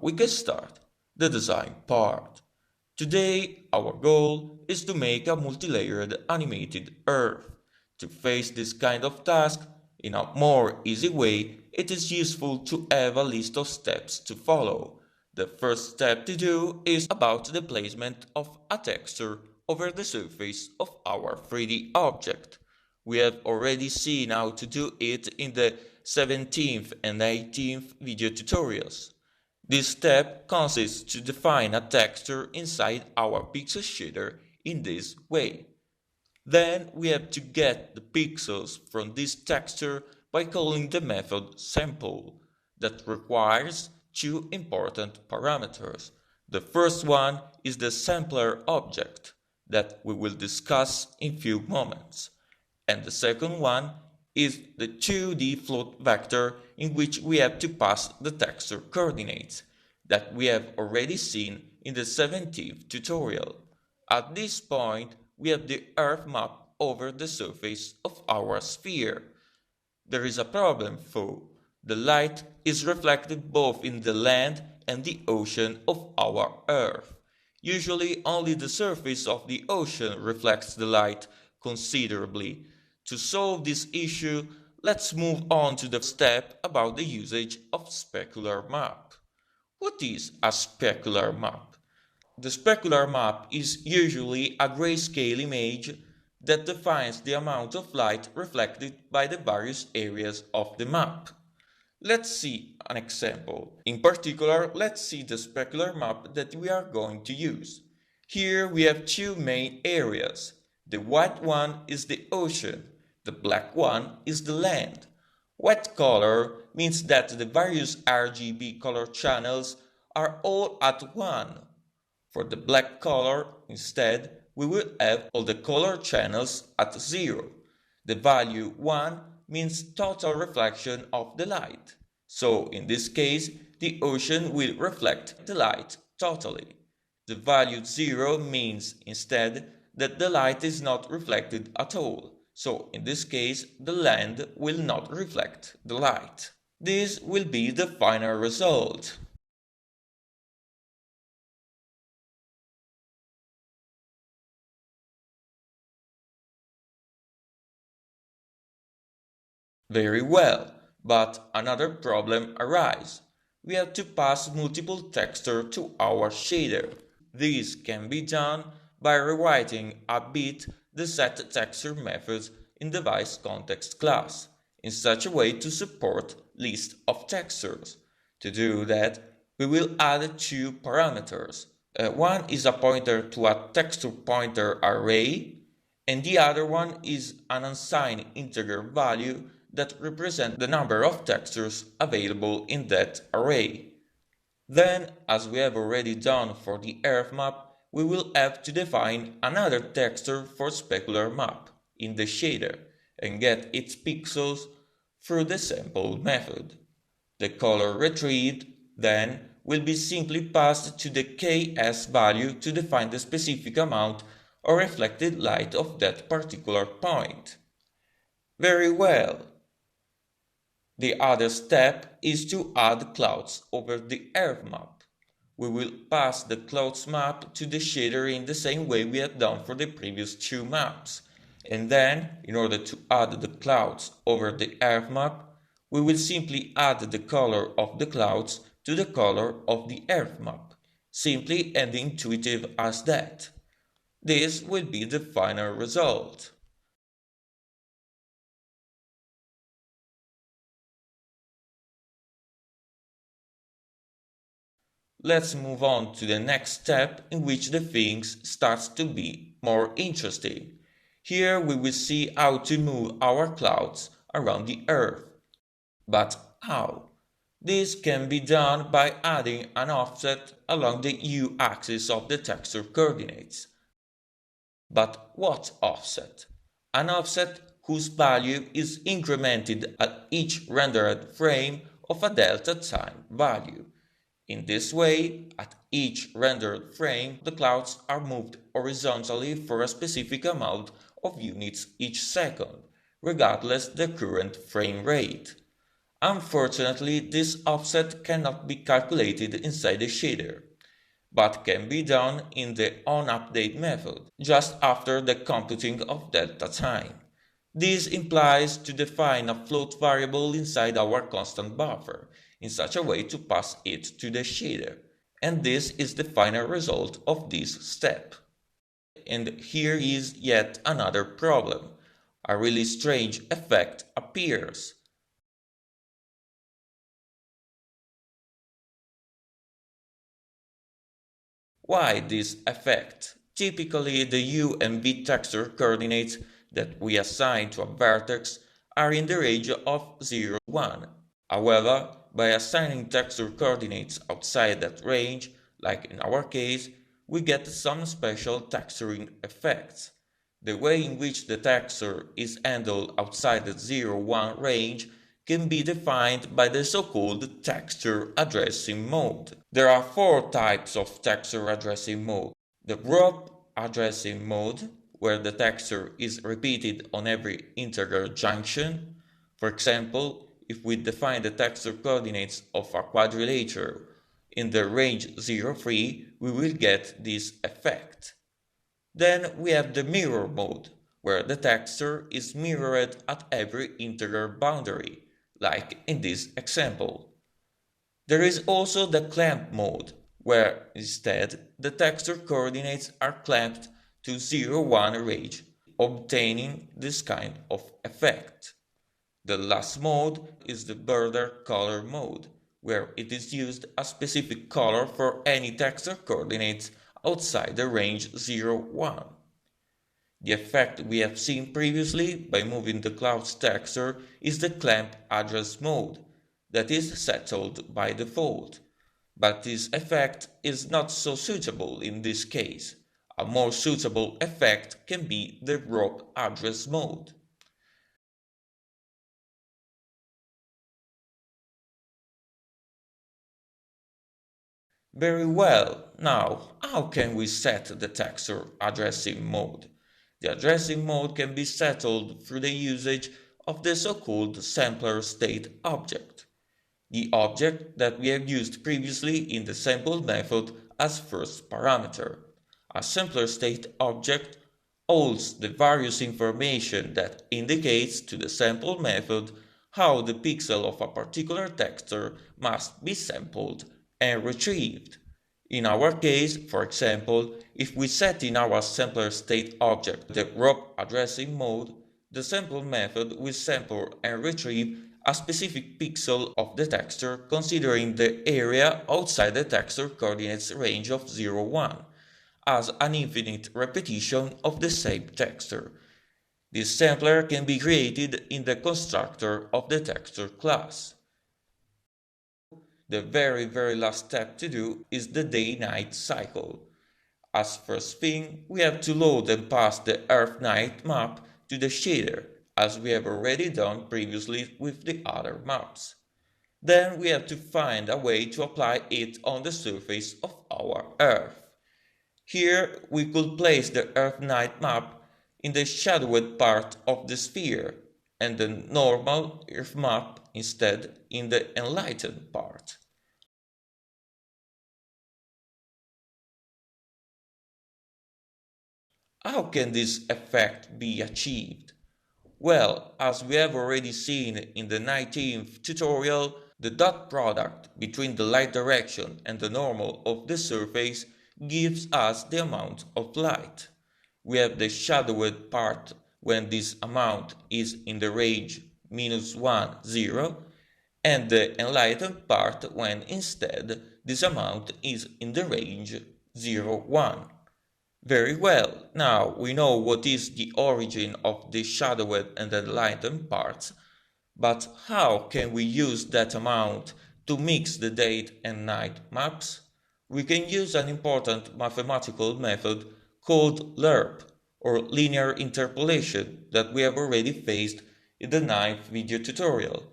we can start the design part. Today, our goal is to make a multi-layered animated Earth. To face this kind of task in a more easy way, it is useful to have a list of steps to follow. The first step to do is about the placement of a texture over the surface of our 3D object. We have already seen how to do it in the 17th and 18th video tutorials. This step consists to define a texture inside our pixel shader in this way. Then we have to get the pixels from this texture by calling the method sample that requires two important parameters. The first one is the sampler object that we will discuss in few moments, and the second one is the 2D float vector in which we have to pass the texture coordinates that we have already seen in the 17th tutorial. At this point, we have the Earth map over the surface of our sphere. There is a problem though. The light is reflected both in the land and the ocean of our Earth. Usually only the surface of the ocean reflects the light considerably. To solve this issue, let's move on to the step about the usage of specular map. What is a specular map? The specular map is usually a grayscale image that defines the amount of light reflected by the various areas of the map. Let's see an example. In particular, let's see the specular map that we are going to use. Here we have two main areas. The white one is the ocean. The black one is the land. White color means that the various RGB color channels are all at 1. For the black color, instead, we will have all the color channels at 0. The value 1 means total reflection of the light. So in this case, the ocean will reflect the light totally. The value 0 means instead that the light is not reflected at all. So in this case, the land will not reflect the light. This will be the final result. Very well, but another problem arises. We have to pass multiple texture to our shader. This can be done by rewriting a bit the setTexture method in device context class in such a way to support list of textures. To do that, we will add two parameters. One is a pointer to a texture pointer array, and the other one is an unsigned integer value that represents the number of textures available in that array. Then, as we have already done for the Earth map, we will have to define another texture for specular map in the shader and get its pixels through the sample method. The color retrieved, then, will be simply passed to the ks value to define the specific amount of reflected light of that particular point. Very well. The other step is to add clouds over the Earth map. We will pass the clouds map to the shader in the same way we have done for the previous two maps. And then, in order to add the clouds over the Earth map, we will simply add the color of the clouds to the color of the Earth map, simply and intuitive as that. This will be the final result. Let's move on to the next step in which the things starts to be more interesting. Here we will see how to move our clouds around the Earth. But how? This can be done by adding an offset along the u-axis of the texture coordinates. But what offset? An offset whose value is incremented at each rendered frame of a delta time value. In this way, at each rendered frame, the clouds are moved horizontally for a specific amount of units each second, regardless the current frame rate. Unfortunately, this offset cannot be calculated inside the shader, but can be done in the onUpdate method, just after the computing of delta time. This implies to define a float variable inside our constant buffer, in such a way to pass it to the shader, and this is the final result of this step. And here is yet another problem. A really strange effect appears. Why this effect? Typically, the u and v texture coordinates that we assign to a vertex are in the range of 0, 1. However, by assigning texture coordinates outside that range, like in our case, we get some special texturing effects. The way in which the texture is handled outside the 0, 1 range can be defined by the so-called texture addressing mode. There are four types of texture addressing mode. The rope addressing mode, where the texture is repeated on every integer junction. For example, if we define the texture coordinates of a quadrilateral in the range 0, 3, we will get this effect. Then we have the mirror mode, where the texture is mirrored at every integer boundary, like in this example. There is also the clamp mode, where instead the texture coordinates are clamped to 0, 1 range, obtaining this kind of effect. The last mode is the border color mode, where it is used a specific color for any texture coordinates outside the range 0, 1. The effect we have seen previously by moving the cloud's texture is the clamp address mode, that is settled by default. But this effect is not so suitable in this case. A more suitable effect can be the rope address mode. Very well, now how can we set the texture addressing mode? The addressing mode can be settled through the usage of the so-called sampler state object, the object that we have used previously in the sample method as first parameter. A sampler state object holds the various information that indicates to the sample method how the pixel of a particular texture must be sampled and retrieved. In our case, for example, if we set in our sampler state object the rope addressing mode, the sample method will sample and retrieve a specific pixel of the texture considering the area outside the texture coordinates range of 0, 1, as an infinite repetition of the same texture. This sampler can be created in the constructor of the texture class. The very last step to do is the day-night cycle. As first thing, we have to load and pass the Earth-Night map to the shader, as we have already done previously with the other maps. Then we have to find a way to apply it on the surface of our Earth. Here we could place the Earth-Night map in the shadowed part of the sphere, and the normal Earth map instead in the enlightened part. How can this effect be achieved? Well, as we have already seen in the 19th tutorial, the dot product between the light direction and the normal of the surface gives us the amount of light. We have the shadowed part when this amount is in the range -1, 0, and the enlightened part when instead this amount is in the range 0, 1. Very well, now we know what is the origin of the shadowed and enlightened parts, but how can we use that amount to mix the date and night maps? We can use an important mathematical method called LERP, or linear interpolation, that we have already faced in the 9th video tutorial.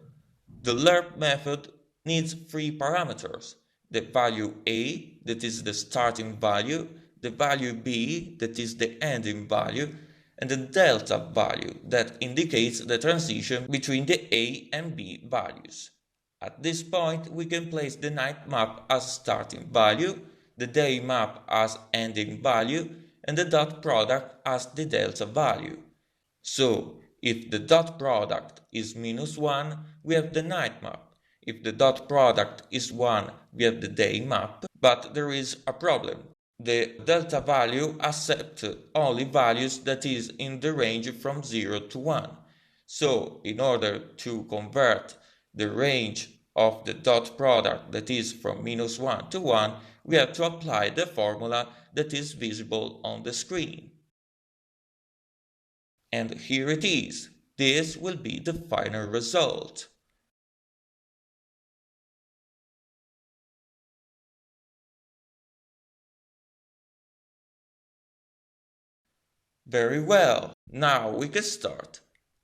The LERP method needs three parameters: the value A, that is the starting value, the value B, that is the ending value, and the delta value, that indicates the transition between the A and B values. At this point, we can place the night map as starting value, the day map as ending value, and the dot product as the delta value. So, if the dot product is -1, we have the night map. If the dot product is 1, we have the day map. But there is a problem. The delta value accepts only values that is in the range from 0 to 1. So, in order to convert the range of the dot product that is from -1 to 1, we have to apply the formula that is visible on the screen. And here it is. This will be the final result. Very well. Now we can start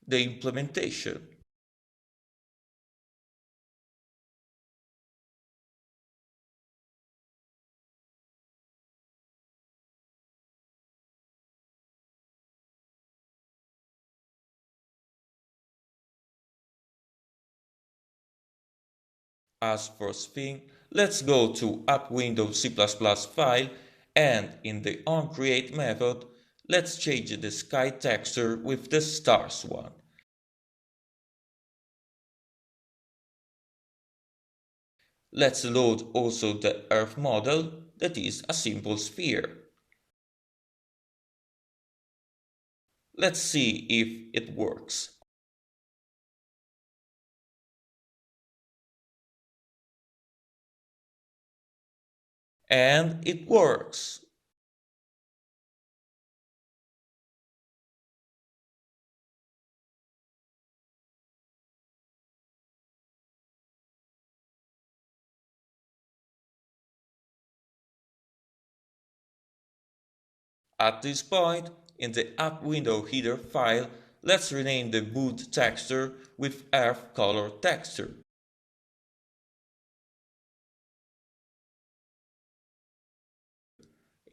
the implementation. As first thing, let's go to app window C++ file, and in the onCreate method, let's change the sky texture with the stars one. Let's load also the Earth model, that is a simple sphere. Let's see if it works. And it works. At this point, in the app window header file, let's rename the wood texture with earth color texture.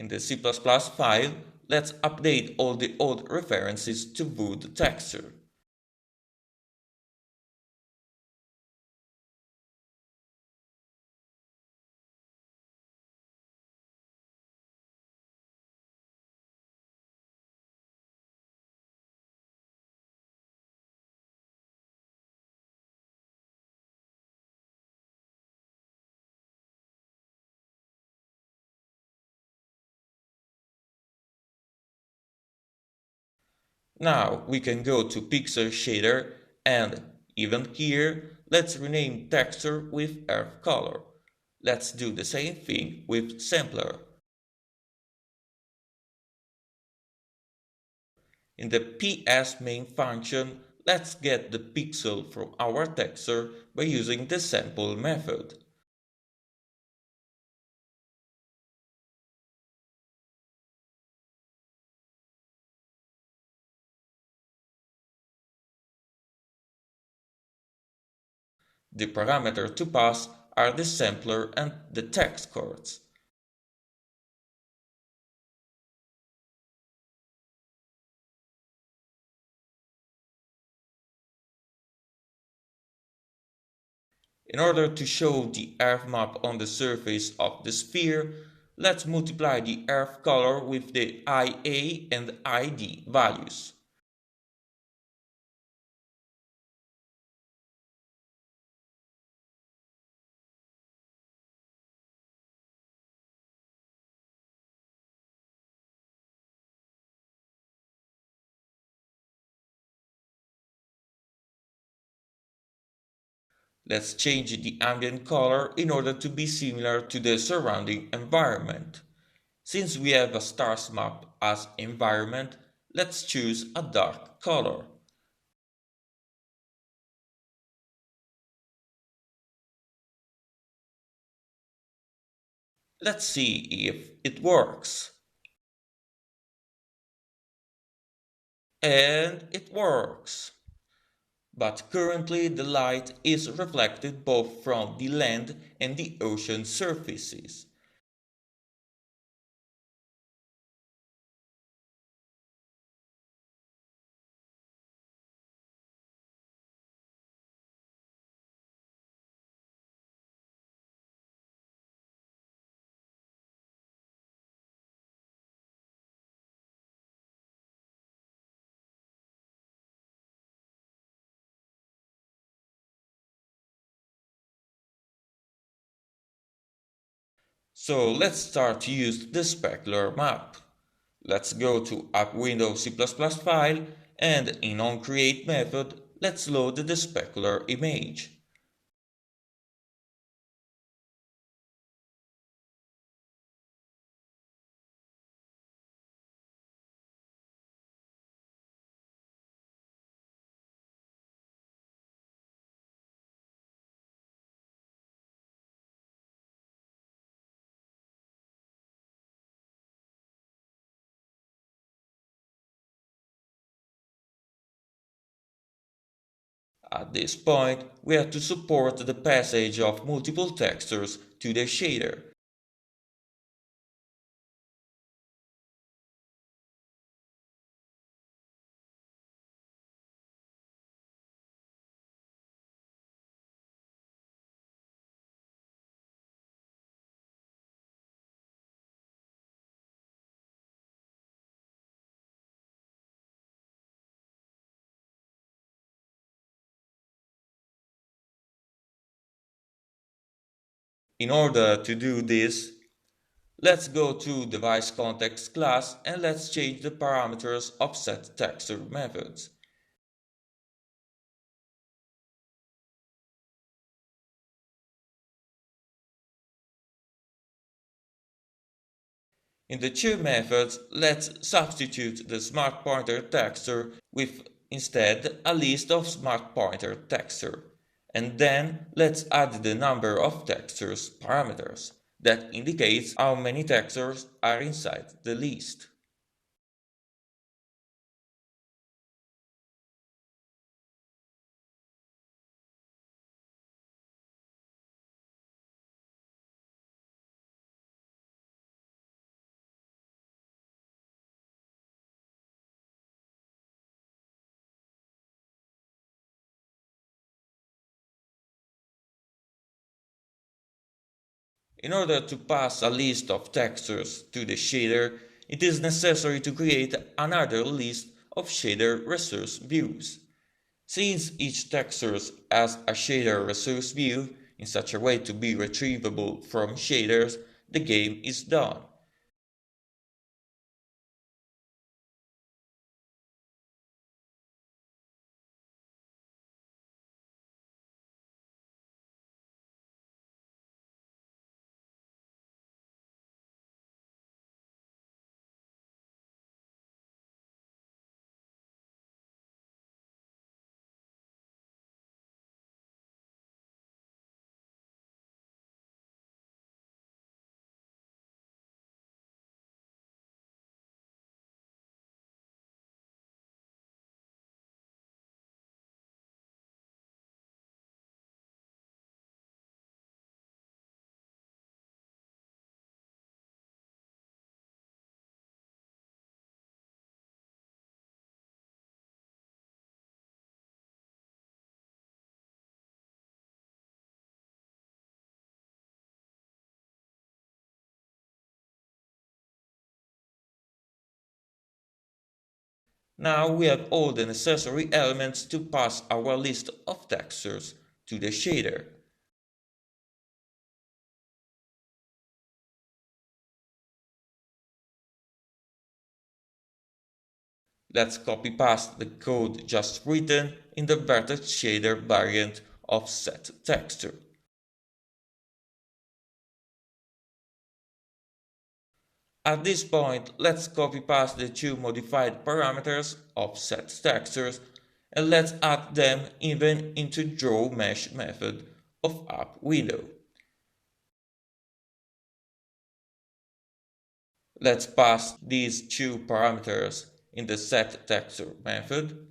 In the C++ file, let's update all the old references to wood texture. Now we can go to Pixel Shader and, even here, let's rename texture with earth color. Let's do the same thing with Sampler. In the PS main function, let's get the pixel from our texture by using the sample method. The parameters to pass are the sampler and the text chords. In order to show the earth map on the surface of the sphere, let's multiply the earth color with the IA and ID values. Let's change the ambient color in order to be similar to the surrounding environment. Since we have a stars map as environment, let's choose a dark color. Let's see if it works. And it works. But currently the light is reflected both from the land and the ocean surfaces. So let's start to use the specular map. Let's go to App Window C++ file and in onCreate method, let's load the specular image. At this point, we have to support the passage of multiple textures to the shader. In order to do this, let's go to Device Context class and let's change the parameters of setTexture methods. In the two methods, let's substitute the smart pointer texture with instead a list of smart pointer texture. And then let's add the number of textures parameters that indicates how many textures are inside the list. In order to pass a list of textures to the shader, it is necessary to create another list of shader resource views. Since each texture has a shader resource view in such a way to be retrievable from shaders, the game is done. Now we have all the necessary elements to pass our list of textures to the shader. Let's copy-paste the code just written in the vertex shader variant of setTexture. At this point, let's copy-paste the two modified parameters of setTextures and let's add them even into drawMesh method of App Window. Let's pass these two parameters in the setTexture method.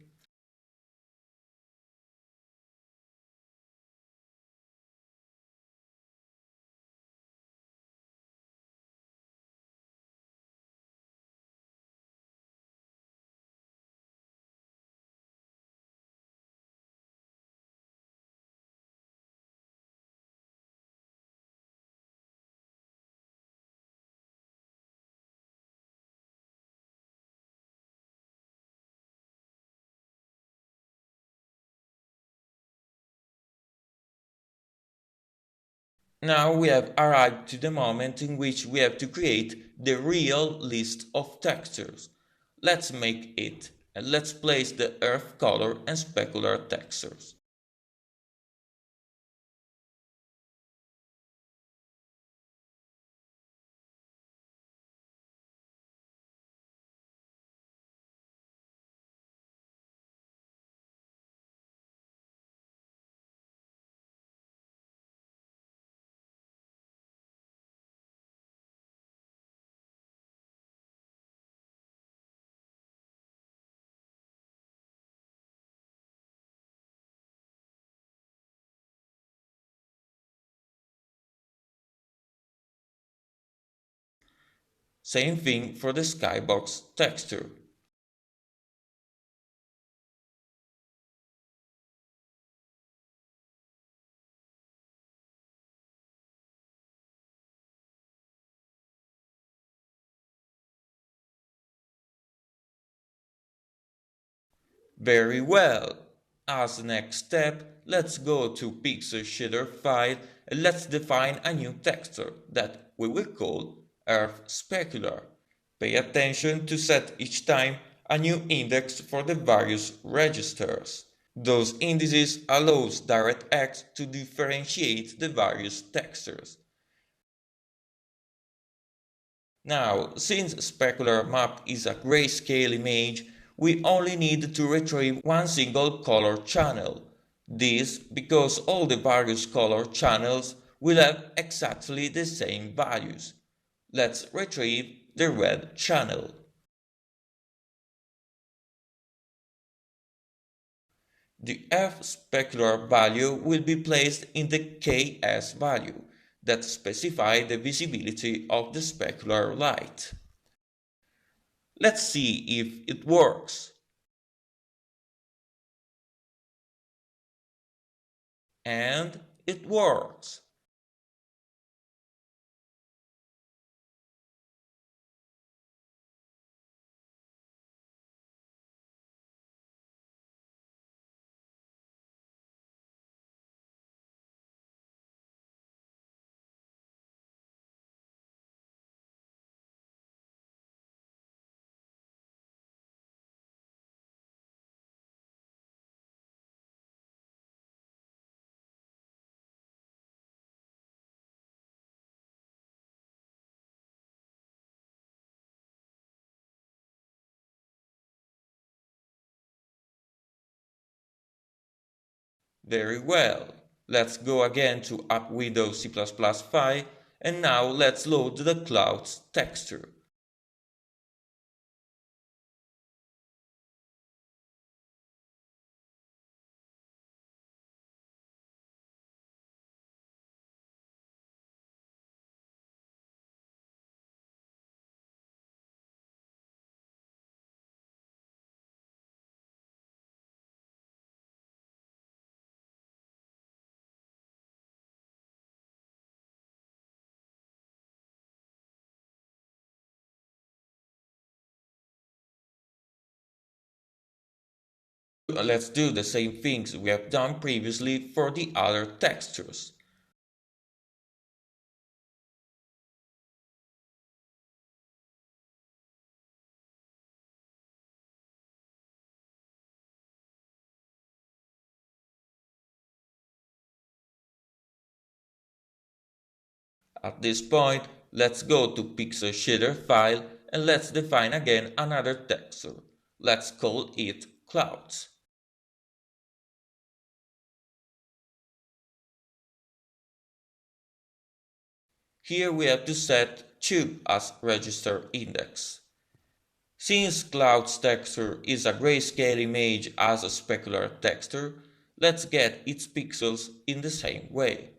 Now we have arrived to the moment in which we have to create the real list of textures. Let's make it, and let's place the earth color and specular textures. Same thing for the skybox texture. Very well. As the next step, let's go to Pixel Shader file and let's define a new texture that we will call Earth Specular. Pay attention to set each time a new index for the various registers. Those indices allows DirectX to differentiate the various textures. Now, since specular map is a grayscale image, we only need to retrieve one single color channel. This because all the various color channels will have exactly the same values. Let's retrieve the red channel. The F specular value will be placed in the KS value that specifies the visibility of the specular light. Let's see if it works. And it works. Very well. Let's go again to App Window C++ file and now let's load the clouds texture. Let's do the same things we have done previously for the other textures. At this point, let's go to Pixel Shader file and let's define again another texture. Let's call it clouds. Here we have to set 2 as register index. Since clouds texture is a grayscale image as a specular texture, let's get its pixels in the same way.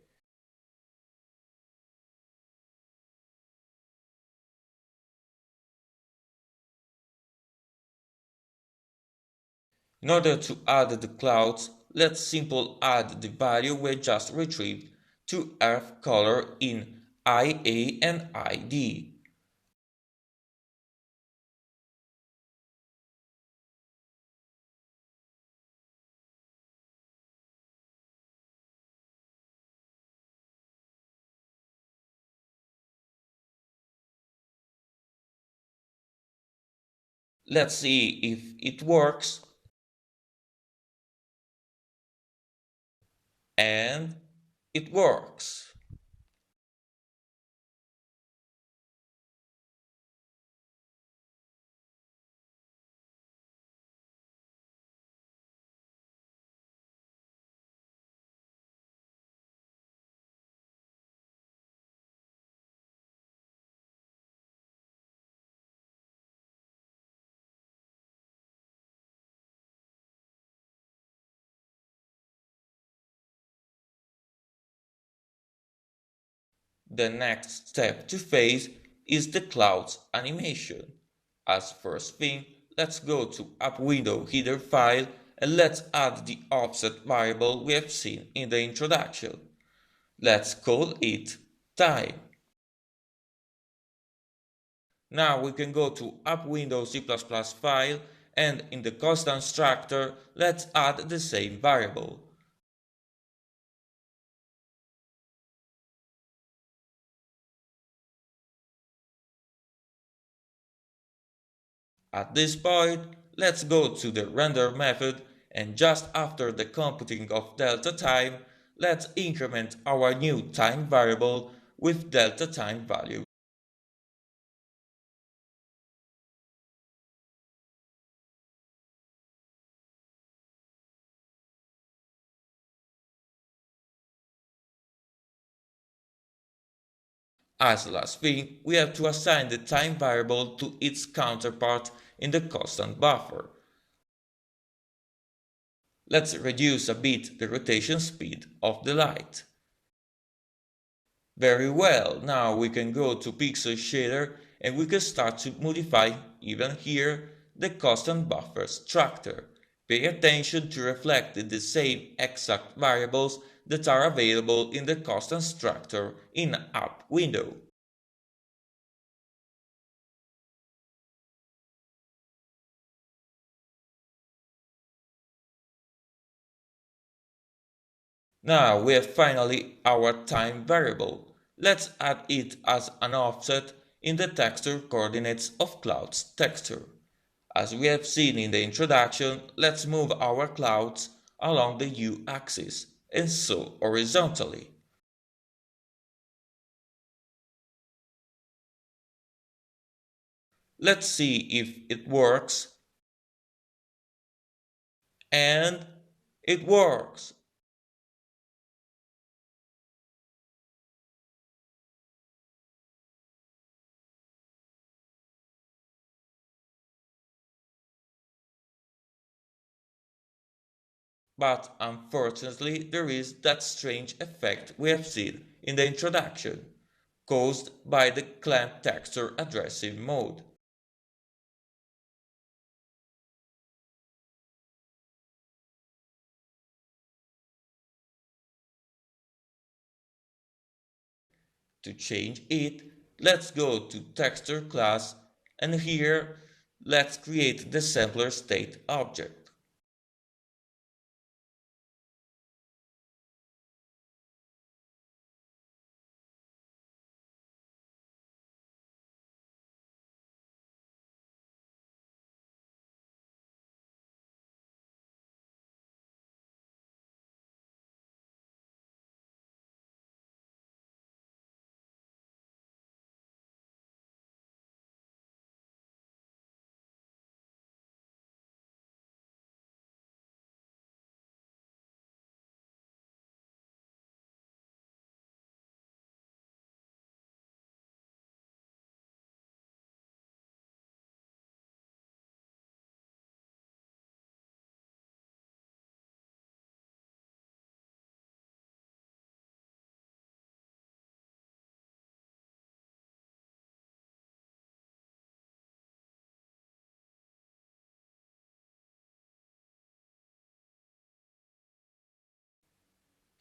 In order to add the clouds, let's simply add the value we just retrieved to earth color in IA and ID. Let's see if it works. And it works. The next step to face is the clouds animation. As first thing, let's go to App Window header file and let's add the offset variable we have seen in the introduction. Let's call it time. Now we can go to App Window C++ file and in the constant structure, let's add the same variable. At this point, let's go to the render method and just after the computing of delta time, let's increment our new time variable with delta time value. As last thing, we have to assign the time variable to its counterpart in the constant buffer. Let's reduce a bit the rotation speed of the light. Very well, now we can go to Pixel Shader and we can start to modify, even here, the constant buffer structure. Pay attention to reflect the same exact variables that are available in the constant structure in App window. Now we have finally our time variable. Let's add it as an offset in the texture coordinates of clouds texture. As we have seen in the introduction, let's move our clouds along the U-axis and so horizontally. Let's see if it works. And it works. But unfortunately, there is that strange effect we have seen in the introduction, caused by the clamp texture addressing mode. To change it, let's go to Texture class and here let's create the sampler state object.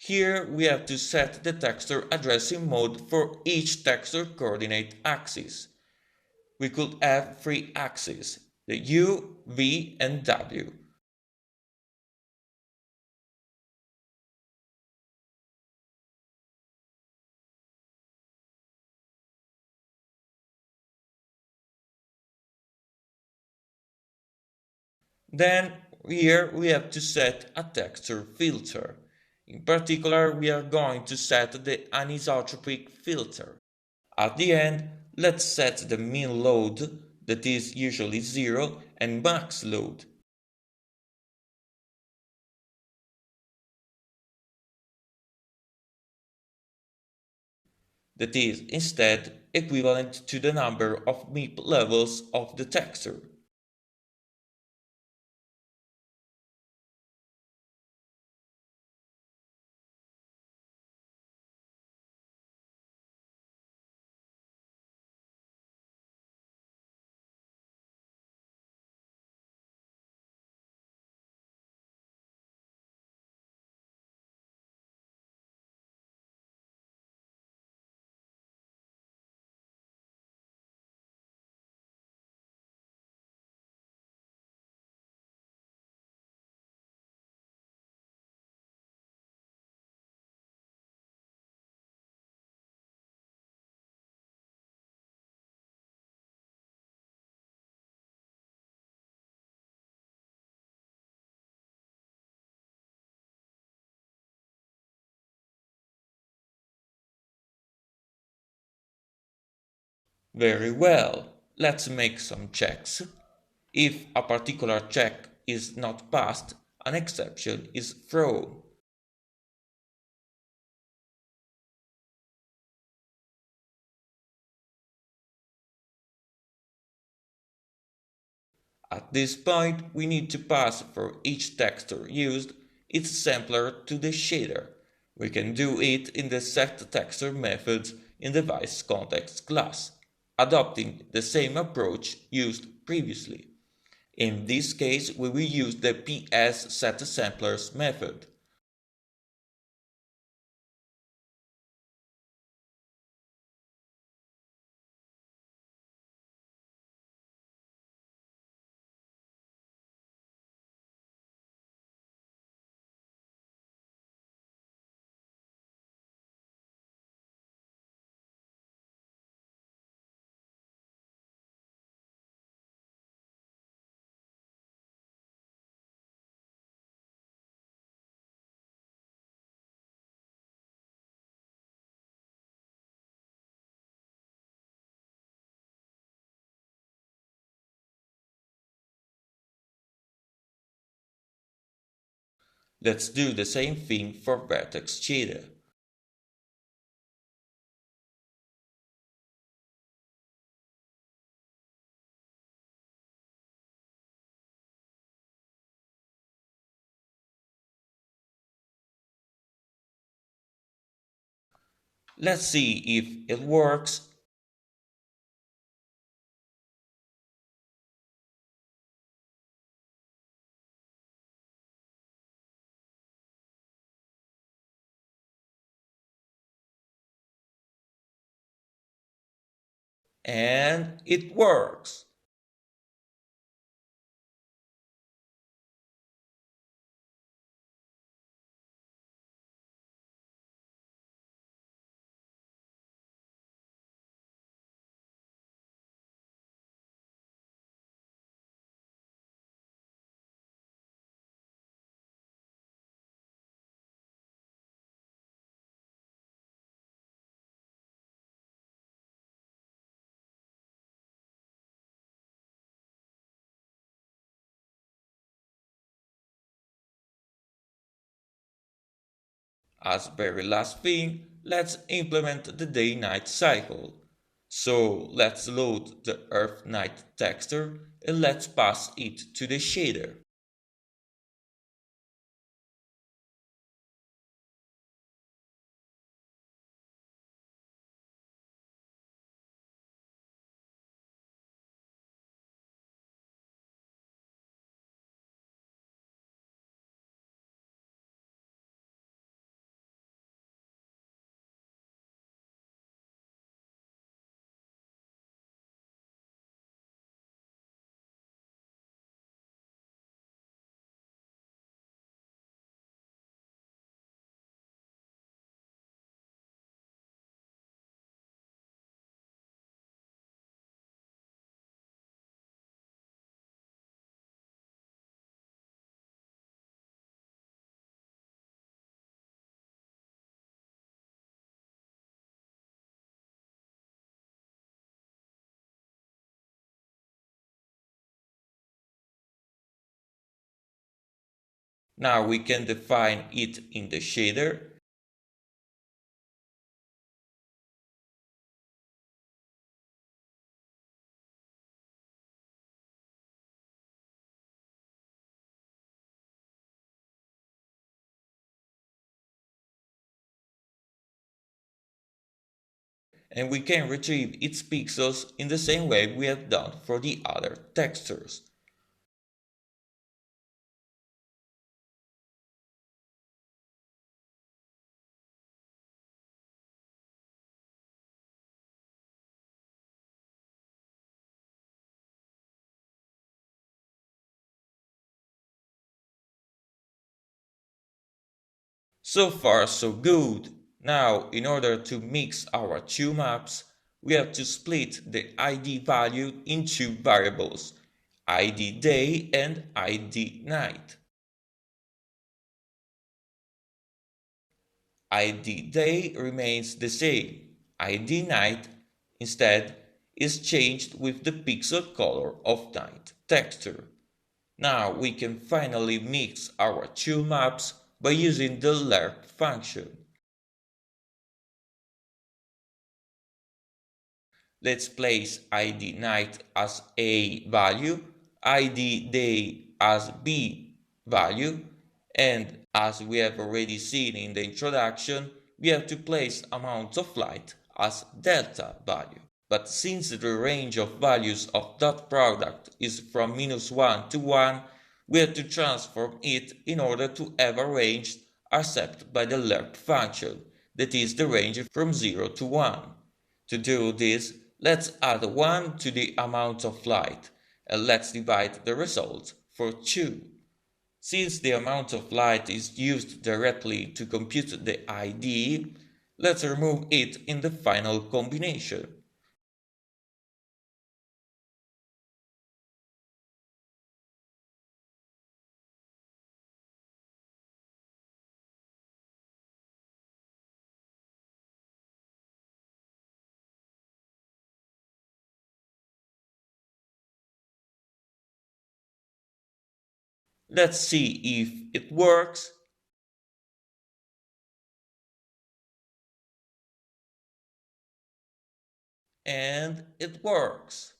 Here we have to set the texture addressing mode for each texture coordinate axis. We could have three axes, the U, V and W. Then here we have to set a texture filter. In particular, we are going to set the anisotropic filter. At the end, let's set the min load, that is usually 0, and max load. That is instead equivalent to the number of MIP levels of the texture. Very well, let's make some checks. If a particular check is not passed, an exception is thrown. At this point, we need to pass for each texture used its sampler to the shader. We can do it in the setTexture method in the device context class, adopting the same approach used previously. In this case, we will use the PS setSamplers method. Let's do the same thing for vertex shader. Let's see if it works. And it works. As very last thing, let's implement the day-night cycle. So let's load the Earth-Night texture and let's pass it to the shader. Now we can define it in the shader. And we can retrieve its pixels in the same way we have done for the other textures. So far so good. Now in order to mix our two maps, we have to split the ID value in two variables, ID day and ID night. ID day remains the same. ID night instead is changed with the pixel color of night texture. Now we can finally mix our two maps by using the lerp function. Let's place ID night as A value, ID day as B value, and as we have already seen in the introduction, we have to place amount of light as delta value. But since the range of values of dot product is from -1 to 1, we have to transform it in order to have a range accepted by the lerp function, that is the range from 0 to 1. To do this, let's add 1 to the amount of light, and let's divide the result for 2. Since the amount of light is used directly to compute the ID, let's remove it in the final combination. Let's see if it works. And it works.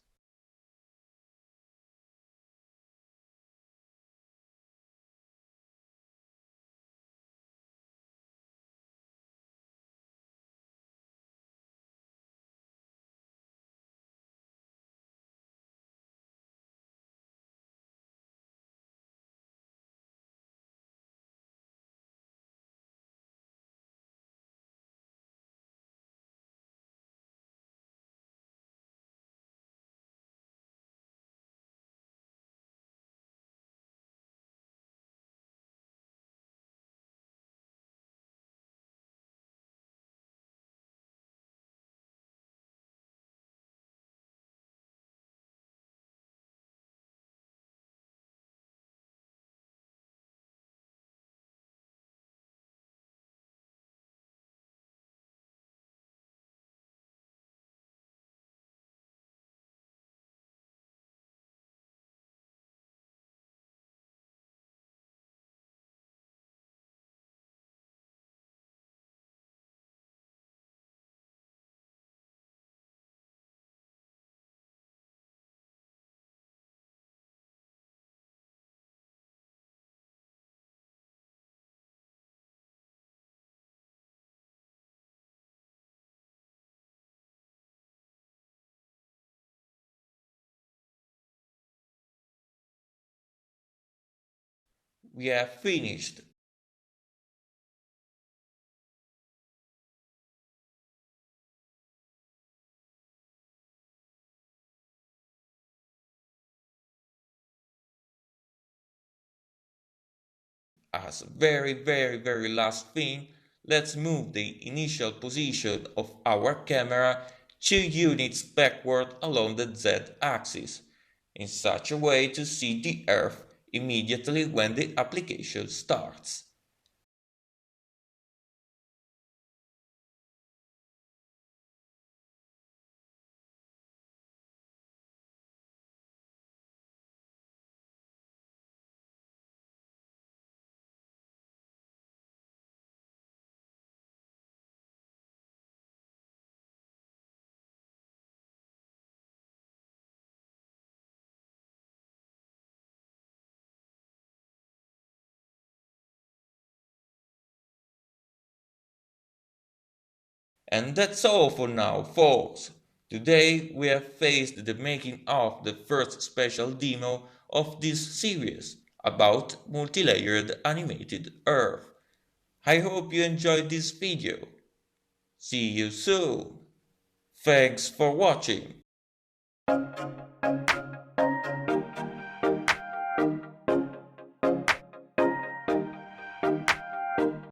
We have finished. As a very last thing, let's move the initial position of our camera 2 units backward along the z-axis, in such a way to see the Earth immediately when the application starts. And that's all for now, folks. Today we have faced the making of the first special demo of this series about multi-layered animated Earth. I hope you enjoyed this video. See you soon. Thanks for watching.